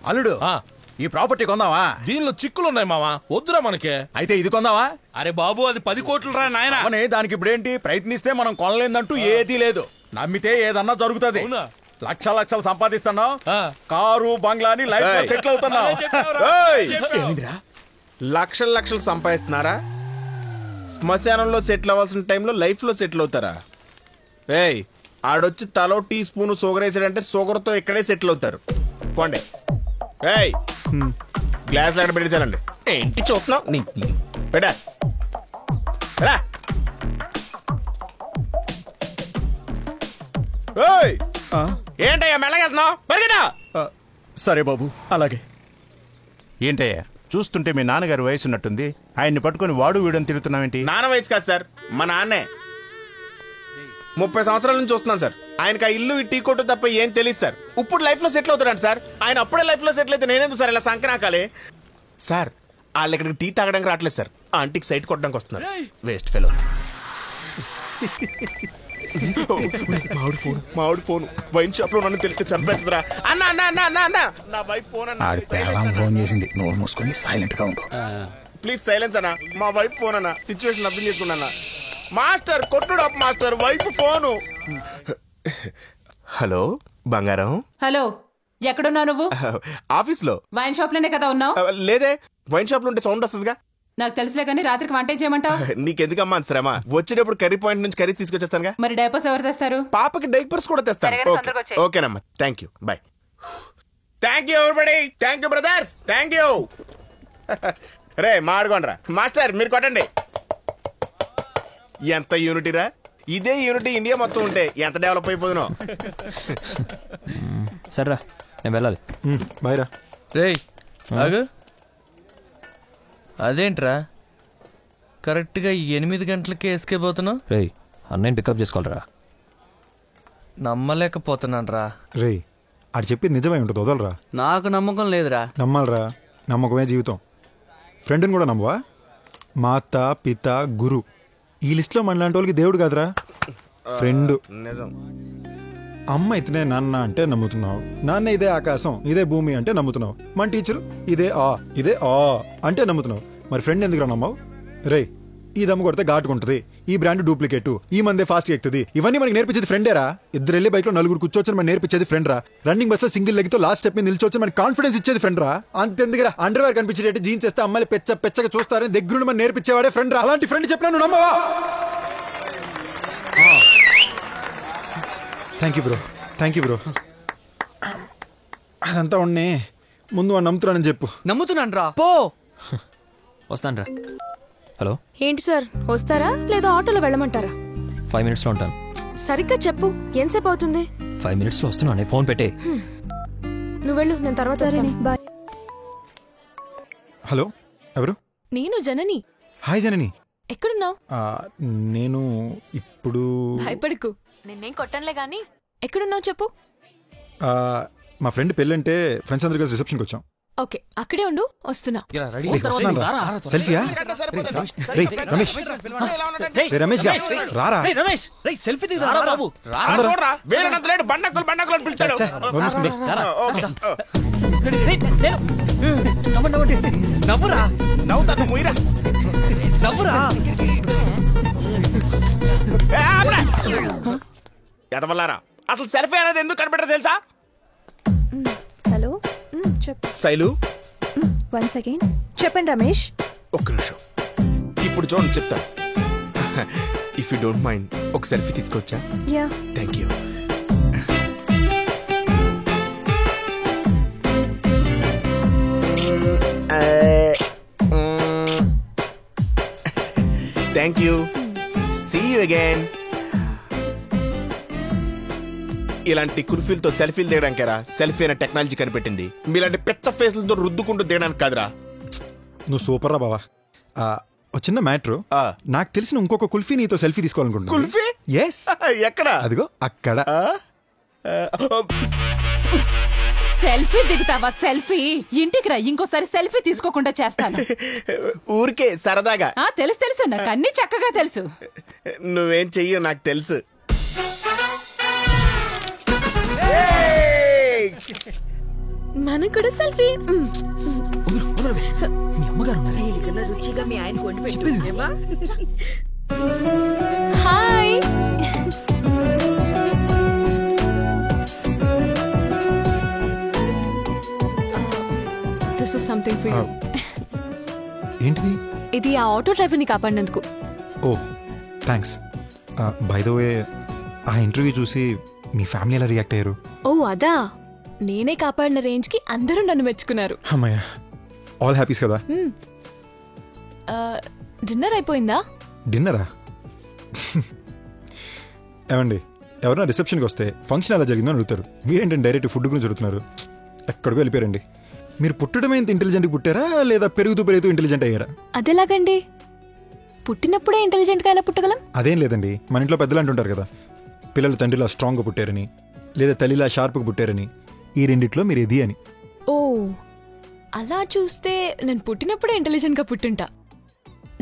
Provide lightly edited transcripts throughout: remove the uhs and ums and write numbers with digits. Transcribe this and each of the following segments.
అల్లుడు ఈ ప్రాపర్టీ కొందావా? దీనిలో చిక్కులున్నాయి మావా, వద్దురా మనకి. అయితే ఇది కొందావా? అరే బాబు, అది 10 కోట్లు రా నాయనా. దానికి ఇప్పుడేంటి? ప్రయత్నిస్తే మనం కొనలేదంటూ ఏదీ లేదు. నమ్మితే ఏదన్నా జరుగుతుంది. లక్షలు సంపాదిస్తున్నావు, కారు బంగ్లాని లైఫ్ లో సెటిల్ అవుతున్నావు. లక్షలు సంపాదిస్తున్నారా? శ్మశానంలో సెటిల్ అవ్వాల్సిన టైంలో లైఫ్ లో సెటిల్ అవుతారా? ఏయ్, ఆడొచ్చి తలో టీ స్పూన్ షుగర్ వేసాడంటే షుగర్తో ఇక్కడే సెటిల్ అవుతారు. పోండి. ఏయ్, గ్లాస్ లాగా పెట్టేసాలండి. ఏంటి చూస్తున్నావు? పెట్టా. ఏంటయ్యా మెల్లగెళ్తున్నావు? పరిగెడా. సరే బాబు, అలాగే. ఏంటయ్యా చూస్తుంటే మీ నాన్నగారి వయసు ఉన్నట్టుంది, ఆయన్ని పట్టుకుని వాడు వీడని తిరుగుతున్నావేంటి? నాన్న వయసు కాదు సార్, మా నాన్నే. 30 సంవత్సరాల నుంచి చూస్తున్నాను సార్. ఆయనకి ఆ ఇల్లు టీ కొట్టు తప్ప ఏం తెలియదు సార్. ఇప్పుడు లైఫ్ లో సెటిల్ అవుతాడంట సార్. ఆయన అప్పుడే లైఫ్ లో సెటిల్ అయితే నేనేందుకు సార్ ఇలా సంకనాకాలే? సార్ వాళ్ళు ఇక్కడికి టీ తాగడానికి రావట్లేదు సార్, ఆంటీకి సైట్ కొట్టడానికి వస్తున్నారు. Waste fellow. మామిడి ఫోన్ వైన్ షాప్ లో నన్ను తెలిస్తే చంపేస్తుందిరా. అన్న అన్న అన్న అన్న అన్న నా వైఫ్ ఫోన్ అన్న. ఫోన్ చేసింది, నోరు మూసుకొని సైలెంట్ గా ఉండు. ప్లీజ్ సైలెన్స్ అన్న. మా వైఫ్ ఫోన్ అన్న. సిచ్యువేషన్ అర్థం చేసుకున్నా. మాస్టర్ కొట్టుడు up master, wife phone. Hello బంగారం. హలో, ఎక్కడున్నావు నువ్వు? ఆఫీస్ లో. వైన్ షాప్ లోనే కదా ఉన్నావు? లేదే, వైన్ షాప్ లో ఉంటే సౌండ్ వస్తుందిగా. నాకు తెలుసులే కానీ రాత్రికి వంట చేయమంటావు? నీకెందుకమ్మా శ్రమ? వచ్చేటప్పుడు కర్రీ పాయింట్ నుంచి కర్రీ తీసుకొచ్చేస్తానుగా. మరి డైపర్స్ ఎవరు తెస్తారు? పాపకి డైపర్స్ కూడా తెస్తాను. ఓకేనమ్మా, thank you, bye. Thank you everybody. Thank you brothers, thank you. రే మాడుకోండి రా. మాస్టర్ మీరు కొట్టండి. ఎంత యూనిటీరా! ఇదే యూనిటీ ఇండియా మొత్తం ఉంటే ఎంత డెవలప్ అయిపోతున్నావు. సరేరా, నేను వెళ్ళాలి. బాయ్ రా. రేయ్ ఆగు. అదేంట్రా కరెక్ట్గా 8 గంటలకే ఎస్కేప్ అవుతున్నావు? రేయ్, అన్నయ్యని పికప్ చేసుకోవాలరా. నమ్మలేకపోతున్నాను రా. రేయ్, అది చెప్పింది నిజమై ఉంటుంది, వదలరా. నాకు నమ్మకం లేదురా. నమ్మాలరా, నమ్మకమే జీవితం. ఫ్రెండ్ని కూడా నమ్మవా? మాత పిత గురు, ఈ లిస్ట్లో మనలాంటి వాళ్ళకి దేవుడు కాదురా, ఫ్రెండ్. నిజం. అమ్మ ఇతనే నాన్న అంటే నమ్ముతున్నావు, నాన్న ఇదే ఆకాశం ఇదే భూమి అంటే నమ్ముతున్నావు, మన టీచరు ఇదే ఆ అంటే నమ్ముతున్నావు. మరి ఫ్రెండ్ ఎందుకు నమ్మవు? రే, ఈ దమ్ము కొడితే ఘాటుకుంటుంది, ఈ బ్రాండ్ డూప్లికేట్, ఈ మందే ఫాస్ట్ ఎక్కుతుంది, ఇవన్నీ మనకి నేర్పించేది ఫ్రెండేరా. ఇద్దరు వెళ్ళి బైక్ లో నలుగురు కూర్చోవచ్చని మనం నేర్పించేది ఫ్రెండ్ రా. రన్నింగ్ బస్ లో సింగిల్ లెగ్తో లాస్ట్ స్టెప్ మీద నిల్చోవచ్చని మనకి కాన్ఫిడెన్స్ ఇచ్చేది ఫ్రెండ్ రా. అంతెందుకురా, అండర్వేర్ కనిపించేటట్టు జీన్స్ చేస్తే అమ్మాయిలు పెచ్చగా చూస్తారని దగ్గరుండి మనం నేర్పించేవాడే ఫ్రెండ్ రా. అలాంటి ఫ్రెండ్ చెప్పినా నువ్వు నమ్మవా? Thank you bro. అదంతా ఉండి ముందు వాడు నమ్ముతున్నానని చెప్పు. నమ్ముతున్నాను రా, పో. వస్తాను రా. హలో, ఏంటి సార్, వస్తారా లేదా ఆటోలో వెళ్ళమంటారా? 5 minutesలో ఉంటాను. సరిగ్గా చెప్పు, ఎంతసేపు అవుతుంది? 5 minutesలో వస్తున్నాను, ఫోన్ పెట్టే. నువ్వు వెళ్ళు, నేను తర్వాత. బాయ్. హలో, ఎవరు? నేను జనని. హాయ్ జనని. ఎక్కడున్నావు? నేను ఇప్పుడు. భయపడకు, నిన్నేం కొట్టనులే గాని. ఎక్కడున్నావు చెప్పు. మా ఫ్రెండ్ పెళ్ళంటే ఫ్రెండ్స్ అందరు కలిసి రిసెప్షన్కి వచ్చాం. ఓకే, అక్కడే ఉండు, వస్తున్నా. సెల్ఫీయా? రమేష్ గా రారా. సెల్ఫీ నవ్వురా. ఎదవల్లారా, అసలు సెల్ఫీ అనేది ఎందుకు కనిపెట్టరు తెలుసా? హలో, చెప్పు. శైలు, 1 second. చెప్పండి రమేష్. ఒక్క నిమిషం, ఇప్పుడు చూడండి చెప్తా. ఇఫ్ యూ డోంట్ మైండ్ ఒక సెల్ఫీ తీసుకోవచ్చా? Yeah. Thank you. Thank you. See you again. ఇలాంటి కుల్ఫీలతో సెల్ఫీలు దిగడానికేరా సెల్ఫీ అనే టెక్నాలజీ కనిపెట్టింది. మీలాంటి పెచ్చ ఫేస్లతో రుద్దుకుంటూ దిగడానికి కాదురా. నువ్వు సూపర్ రా బావా. ఒక చిన్న మ్యాటర్, నాకు తెలిసిన ఇంకొక కుల్ఫీ నీతో సెల్ఫీ తీసుకోవాలనుకుంటున్నా. కుల్ఫీ? ఎస్. ఎక్కడ? అదిగో అక్కడ. సెల్ఫీ దిగుతావా? సెల్ఫీ? ఇంటికి రా, ఇంకోసారి సెల్ఫీ తీసుకోకుండా చేస్తాను. ఊరికే సరదాగా. తెలుసు, నాకు అన్ని చక్కగా తెలుసు. నువ్వేం చెయ్యో నాకు తెలుసు. మనకు కూడా సెల్ఫీ. మీ అమ్మగారు ఉన్నారా? రుచిగా మీ ఆయన కొండి పెట్టేవా? Hi. This is something for you. ఏంటిది? ఇది ఆ ఆటో డ్రైవర్ని కాపాడినందుకు. Oh thanks. By the way, ఆ ఇంటర్వ్యూ చూసి మీ ఫ్యామిలీ ఎలా రియాక్ట్ అయ్యారు? ఓ అదా, నేనే కాపాడిన రేంజ్ కి అందరూ నన్ను మెచ్చుకున్నారు. అమ్మయ్య, ఆల్ హ్యాపీస్ కదా? డిన్నర్ అయిపోయిందా? డిన్నరా? ఏమండి, ఎవరైనా రిసెప్షన్కి వస్తే ఫంక్షన్ ఎలా జరిగిందో అని అడుగుతారు. మీరేంటంటే డైరెక్ట్ ఫుడ్ గురించి అడుగుతున్నారు. ఎక్కడికో వెళ్ళిపోయారండి. మీరు పుట్టడమే ఇంత ఇంటెలిజెంట్గా పుట్టారా, లేదా పెరుగుతూ ఇంటెలిజెంట్ అయ్యారా? అదెలాగండి? పుట్టినప్పుడే ఇంటెలిజెంట్గా ఎలా పుట్టగలం? అదేం లేదండి, మన ఇంట్లో పెద్దలు అంటుంటారు కదా, పిల్లలు తండ్రిలా స్ట్రాంగ్గా పుట్టారని, లేదా తల్లిలా షార్ప్గా పుట్టారని. ఈ రెండిట్లో మీరు ఇది అని. ఓ, అలా చూస్తే నేను పుట్టినప్పుడే ఇంటెలిజెంట్గా పుట్టింటా.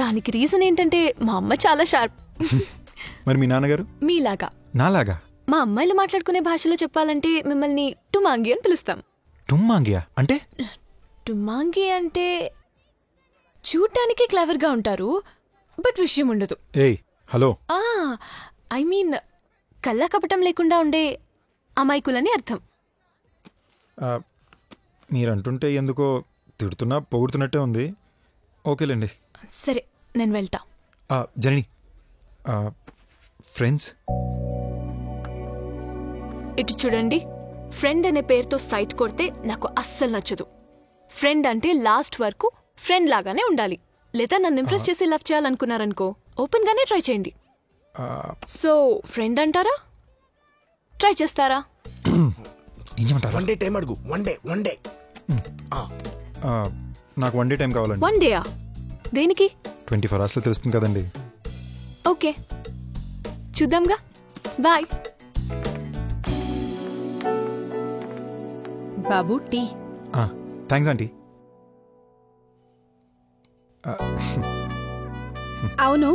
దానికి రీజన్ ఏంటంటే మా అమ్మ చాలా షార్ప్. మరి మీ నాన్నగారు? మీలాగా. నాలాగా? మా అమ్మాయిలు మాట్లాడుకునే భాషలో చెప్పాలంటే మిమ్మల్ని టుమాంగి అని పిలుస్తాం. టుమ్మాంగియా అంటే? టుమాంగి అంటే చూడటానికి క్లవర్గా ఉంటారు, బట్ విషయం ఉండదు. ఏయ్ హలో. ఐ మీన్ కల్లా కపటం లేకుండా ఉండే అమాయకులని అర్థం. మీరంటుంటే ఎందుకో తిడుతున్నా పొగుడుతున్నట్టే ఉంది. ఓకేలేండి. సరే, నేను వెళ్తా. జనని, ఫ్రెండ్స్ ఇటు చూడండి. ఫ్రెండ్ అనే పేరుతో సైట్ కొడితే నాకు అస్సలు నచ్చదు. ఫ్రెండ్ అంటే లాస్ట్ వరకు ఫ్రెండ్ లాగానే ఉండాలి. లేదా నన్ను ఇంప్రెస్ చేసి లవ్ చేయాలనుకున్నారనుకో, ఓపెన్ గానే ట్రై చేయండి. సో ఫ్రెండ్ అంటారా, ట్రై చేస్తారా? ఏం చేయమంటారా? వన్ డే టైం అడుగు. వన్ డే నాకు 1 డే టైం కావాలండి. 1 డేయా? దేనికి? 24 hours లో తెలుస్తుంది కదండి. ఓకే, చూద్దాంగా. బాయ్. బాబు టీ. Thanks aunty. అవును,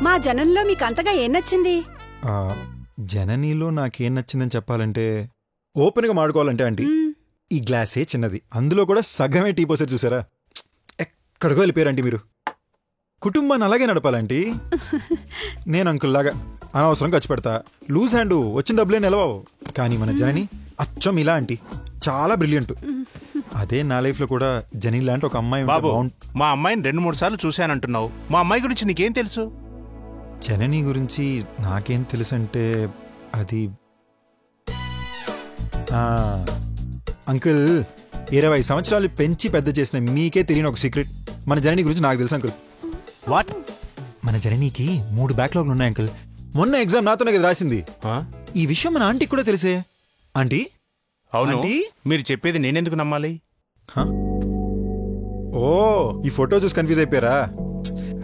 మా జనంలో మీకు అంతగా ఏం నచ్చింది? జననీలో నాకేం నచ్చిందని చెప్పాలంటే, ఓపెన్గా మాడుకోవాలంటే ఆంటీ, ఈ గ్లాసే చిన్నది, అందులో కూడా సగమే టీ పోసారు చూసారా? ఎక్కడికో వెళ్ళిపోయారంటీ మీరు. కుటుంబాన్ని అలాగే నడపాలంటీ. నేను అంకుల్లాగా అనవసరం ఖర్చు పెడతా, లూజ్ హ్యాండ్, వచ్చిన డబ్బులే నిలవవు. కానీ మన జనని అచ్చం ఇలా ఆంటీ, చాలా బ్రిలియంట్. అదే నా లైఫ్ లో కూడా జనీ లాంటి ఒక అమ్మాయి. బాబు, మా అమ్మాయిని 2-3 సార్లు చూశానంటున్నావు. మా అమ్మాయి గురించి నీకేం తెలుసు? జనని గురించి నాకేం తెలుసు అంటే, అది అంకుల్ 20 సంవత్సరాలు పెంచి పెద్ద చేసిన మీకే తెలియని ఒక సీక్రెట్. మన జనని గురించి నాకు తెలుసు అంకుల్. వాట్? మన జననీకి 3 బ్యాక్లాగ్లు ఉన్నాయి అంకుల్. మొన్న ఎగ్జామ్ నాతోనే కదా రాసింది. ఈ విషయం మన ఆంటీకి కూడా తెలిసే. ఆంటీ? అవును, మీరు చెప్పేది నేనెందుకు నమ్మాలి? ఓ, ఈ ఫోటో చూసి కన్ఫ్యూజ్ అయిపోయారా?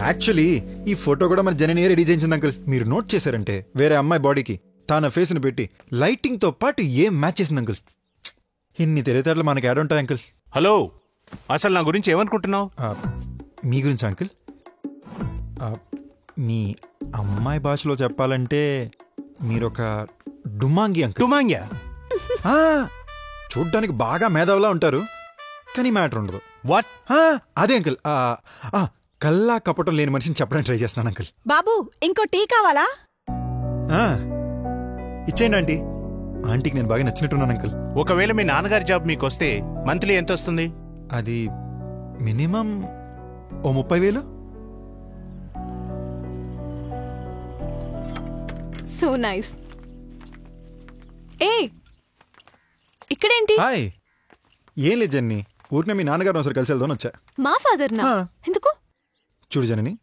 యాక్చువల్లీ ఈ ఫోటో కూడా మన జనని రెడీ చేయించింది అంకుల్. మీరు నోట్ చేశారంటే వేరే అమ్మాయి బాడీకి తన ఫేస్ ను పెట్టి లైటింగ్ తో పాటు ఏం మ్యాచ్ చేసింది అంకుల్. ఇన్ని తెలివితేటలు మనకి యాడ్ ఉంటాయి అంకుల్. హలో, అసలు నా గురించి ఏమనుకుంటున్నావు? మీ గురించి అంకుల్, మీ అమ్మాయి భాషలో చెప్పాలంటే మీరొక డుమాంగి అంకుల్. డుమాంగ్యా? చూడ్డానికి బాగా మేధావులా ఉంటారు, కానీ మ్యాటర్ ఉండదు. వాట్? అదే అంకుల్, కల్లా కపటం లేని మనిషిని చెప్పడానికి ట్రై చేస్తున్నాను అంకుల్. బాబు, ఇంకో టీ కావాలా? ఇచ్చేయండి ఆంటీ. ఆంటీకి నేను బాగా నచ్చినట్టున్నాను అంకుల్. ఒకవేళ మీ నాన్నగారి జాబ్ మీకు వస్తే మంత్లీ ఎంత వస్తుంది? అది మినిమం ఓ 30,000. So nice. ఏ ఇక్కడేంటి? హాయ్. ఏం లేదు జన్ని, ఊరినే మీ నాన్నగారు ఒకసారి కలిసి వెళ్దామని వచ్చా. మా ఫాదర్ నా? ఎందుకు? చూడు జనని,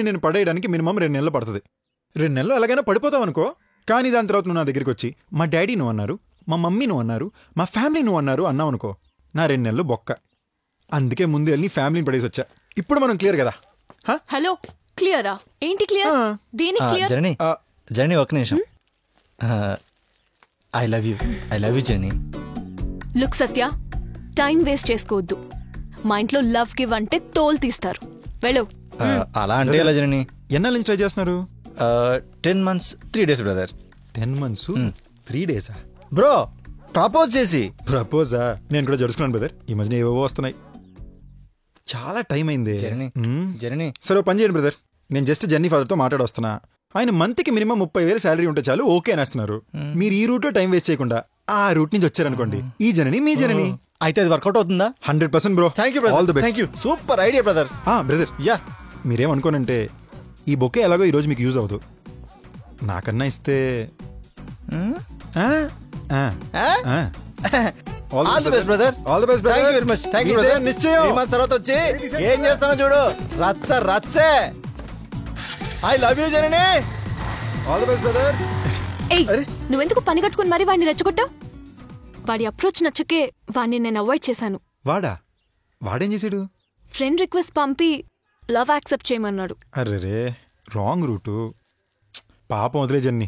నేను పడేయడానికి మినిమం 2 నెలలు పడుతుంది. 2 నెలలు ఎలాగైనా పడిపోతావు అనుకో, కానీ దాని తర్వాత నువ్వు నా దగ్గరికి వచ్చి మా డాడీ నువ్వు అన్నారు, మా మమ్మీ నువ్వు అన్నారు, మా ఫ్యామిలీ నువ్వు అన్నారు అన్నావు అనుకో, నా 2 నెలలు బొక్క. అందుకే ముందు వెళ్ళి ఫ్యామిలీని పడేసి వచ్చా. ఇప్పుడు మనం క్లియర్ కదా? హలో, క్లియరా? ఏంటి క్లియర్? దేనికి క్లియర్? జర్నీ ఒక్క నిమిషం. I love you journey. Look Satya, time waste చేసుకోవద్దు. మా ఇంట్లో లవ్ గివ్ అంటే తోలు తీస్తారు. వెళ్ళు. అలా అంటే ఎలా జర్నీ? ఎన్నాళ్ళ నుంచి ట్రై చేస్తున్నారు? 10 months 3 days brother. 10 months 3 days? Bro, propose చేసి. ప్రపోజా? నేను కూడా జరుచుకున్నాను బ్రదర్. ఈ మధ్యన ఏవో వస్తున్నాయి. చాలా టైం అయింది. జర్నీ సరే పని చేయండి బ్రదర్, నేను జస్ట్ జర్నీ ఫాదర్తో మాట్లాడొస్తున్నా. ఆయన మంత్కి మినిమం 30,000 శాలరీ ఉంటే చాలు ఓకే అనేస్తున్నారు. మీరు ఈ రూట్లో టైం వేస్ట్ చేయకుండా ఆ రూట్ నుంచి వచ్చారనుకోండి, ఈ జర్నీ మీ జర్నీ. అయితే అది వర్కౌట్ అవుతుందా? 100% bro. Thank you brother. All the best. Thank you. Super idea brother. Brother ya, మీరేమనుకోనంటే ఈ బొకే ఎలాగో ఈరోజు మీకు యూజ్ అవ్వదు. నాకన్నా ఇస్తే all the best brother. All the best thank you brother. Very much. Thank you brother. నిశ్చయం. 3 months తర్వాత వచ్చి ఏం చేస్తానో చూడు. రచ్చే. I love you journey. All the best brother. ఏయ్, నువ్వెందుకు పని కట్టుకుని మరి వాడిని రెచ్చగొట్టావు? వాడి అప్రోచ్ నచ్చకే వాడిని నేను అవాయిడ్ చేశాను. వాడేం చేసాడు? ఫ్రెండ్ రిక్వెస్ట్ పంపి లవ్ యాక్సెప్ట్ చేయమన్నాడు. అర్రే రాంగ్ రూటు. పాపం వదిలే జర్నీ.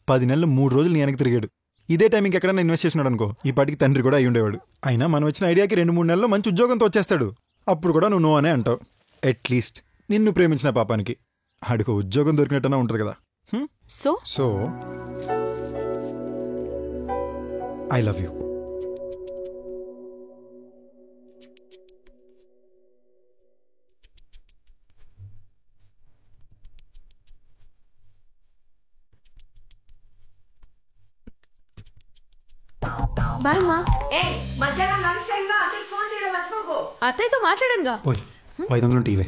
10 నెలలు 3 రోజులు నీ వెనక్కి తిరిగాడు. ఇదే టైం ఇంకెక్కడైనా ఇన్వెస్ట్ చేసినాడు అనుకో, ఈ పాటికి తండ్రి కూడా అయి ఉండేవాడు. అయినా మనం వచ్చిన ఐడియాకి 2-3 నెలల్లో మంచి ఉద్యోగంతో వచ్చేస్తాడు. అప్పుడు కూడా నువ్వు నో అనే అంటావు. అట్లీస్ట్ నిన్ను ప్రేమించిన పాపానికి ఆడికి ఉద్యోగం దొరికినట్టన్నా ఉంటుంది కదా. So I love you. Bye మా. అత్తయ్యతో మాట్లాడంగా. 500 ఉంటే ఇవే.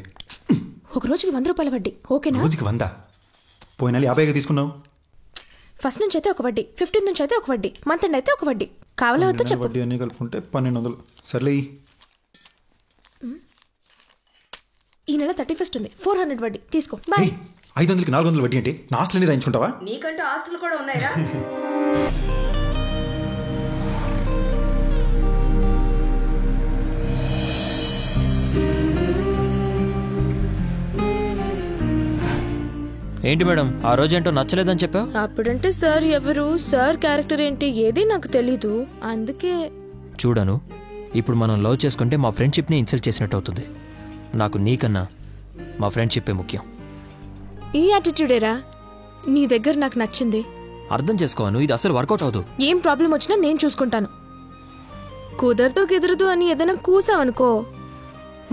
ఒక రోజుకి 100 రూపాయల వడ్డీ ఓకేనా? రోజుకి 100? పోయిన 50 తీసుకున్నావు. ఫస్ట్ నుంచి అయితే ఒక వడ్డీ, 15 నుంచి అయితే ఒక వడ్డీ, మంత్ ఎండ్ అయితే ఒక వడ్డీ. కావాలా వద్దా చెప్పు. వడ్డీ అన్ని కలుపుకుంటే 1200. సర్లే. ఈ నెల 31st ఉంది, 400 వడ్డీ తీసుకో. బాయ్. 500కి 400 వడ్డీ అంటే నా ఆస్తులన్నీ రాయించుకుంటావా? నీకంటూ ఆస్తులు కూడా ఉన్నాయా? ఏంటి మేడం, ఆ రోజేంటో నచ్చలేదని చెప్పావు? అప్పుడంటే సార్ ఎవరు, సార్ క్యారెక్టర్ ఏంటి ఏది నాకు తెలీదు, అందుకే. చూడను, ఇప్పుడు మనం లవ్ చేసుకుంటే మా ఫ్రెండ్షిప్ని ఇన్సల్ట్ చేసినట్టు అవుతుంది. నాకు నీకన్నా మా ఫ్రెండ్షిప్పే ముఖ్యం. ఈ యాటిట్యూడేరా నీ దగ్గర నాకు నచ్చింది. అర్థం చేసుకోను, ఇది అసలు వర్కౌట్ అవదు. ఏం ప్రాబ్లం వచ్చినా నేను చూసుకుంటాను. కుదరదు అని ఏదైనా కూసావనుకో,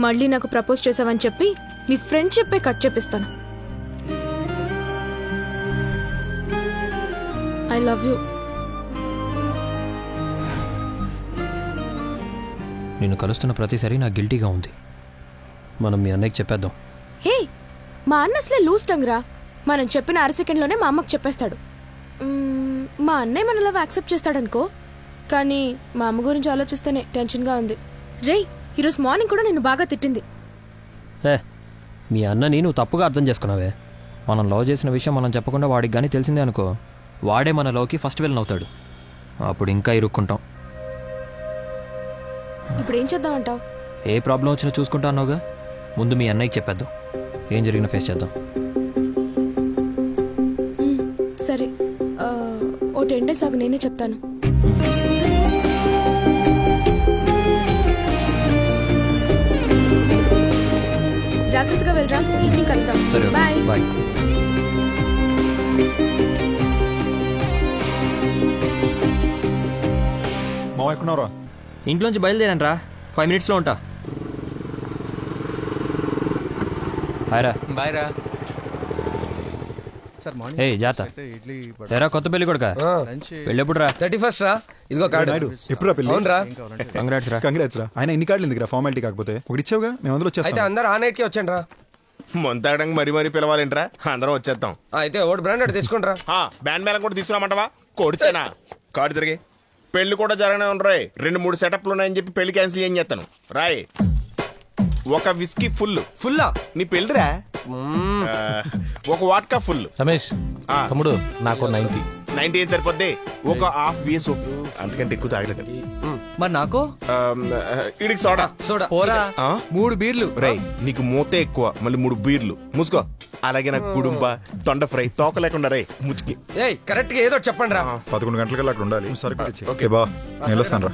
మళ్ళీ నాకు ప్రపోజ్ చేసావని చెప్పి నీ ఫ్రెండ్షిప్పే కట్ చేపిస్తాను. I love you. నిన్ను కలుస్తున్న ప్రతిసారి నాకు గిల్టీగా ఉంది. మనం మీ అన్నయ్యకి చెప్పేద్దాం. హే, మా అన్న అసలే లూజ్ టంగ్ రా. మనం చెప్పిన 6 సెకండ్లోనే మా అమ్మకు చెప్పేస్తాడు. మా అన్నయ్య మన లవ్ యాక్సెప్ట్ చేస్తాడనుకో, కానీ మా అమ్మ గురించి ఆలోచిస్తేనే టెన్షన్గా ఉంది. రేయ్, ఈరోజు మార్నింగ్ కూడా నిన్ను బాగా తిట్టింది. మీ అన్నని నువ్వు తప్పుగా అర్థం చేసుకున్నావే. మనం లవ్ చేసిన విషయం మనం చెప్పకుండా వాడికి కానీ తెలిసిందే అనుకో, వాడే మన లవ్కి ఫస్ట్ విలన్ అవుతాడు. అప్పుడు ఇంకా ఇరుక్కుంటాం. ఇప్పుడు ఏం చేద్దామంటావు? ఏ ప్రాబ్లం వచ్చినా చూసుకుంటా అన్నావుగా, ముందు మీ అన్నయ్యకి చెప్పేద్దాం. ఏం జరిగినా ఫేస్ చేద్దాం. సరే, ఓ 10 days ఆగు, నేనే చెప్తాను. జాగ్రత్తగా వెళ్ళరా, ఈవినింగ్ కలుద్దాం. సరే, బాయ్. బాయ్. ఎక్కడున్నారా? ఇంట్లోంచి బయలుదేరాను రా, 5 minutesలో ఉంటా. హాయ్ రా. బాయ్ రా. ఏ జాత తెరా కొత్త పెళ్లి కొడుక పెళ్ళి ఎప్పుడు రా? 31st రా. ఇదిగో కార్డు. ఎప్పుడు పెళ్లి? అవునరా. కంగ్రాట్స్ రా. ఆయన ఇన్ని కార్డులు ఎందుకు రా, ఫార్మాలిటీ కాకపోతే ఒకటి ఇచ్చావుగా, మేము అందరూ వచ్చేస్తాం. అయితే అందరూ ఆ నైట్ కి వచ్చాను రా. మొంతాగడానికి మరీ పిలవాలేంట్రా, అందరం వచ్చేస్తాం. అయితే ఒకటి బ్రాండెడ్ తీసుకుంటారా? బ్యాండ్ మేళం కూడా తీసుకురామంటావా? కొడితేనా కార్డు తిరిగి. పెళ్లి కూడా జరగనే ఉండరాయి. 2-3 సెటప్లు ఉన్నాయని చెప్పి పెళ్లి క్యాన్సిల్ ఏం చేస్తాను రాయ్. ఒక విస్కీ ఫుల్లా నీ పెళ్లిరా. ఒక వాట్కా ఫుల్. రమేష్ తమ్ముడు, నాకు 90 ఏం సరిపోద్ది? ఒక హాఫ్ వేసు, అంతకంటే ఎక్కువ తాగలేదు. మరి నాకు ఇడికి సోడా పోరా. 3 బీర్లు. రై, నీకు మూతే ఎక్కువ, మళ్ళీ 3 బీర్లు. మూసుకో. అలాగే నాకు కుడుంబ, తొండ ఫ్రై, తోక లేకుండా రై ముచ్చికి. కరెక్ట్ గా ఏదో చెప్పండి రా. 11 గంటలకల్లా అక్కడ ఉండాలి. సరే, ఓకే బా, నేను వస్తాను రా.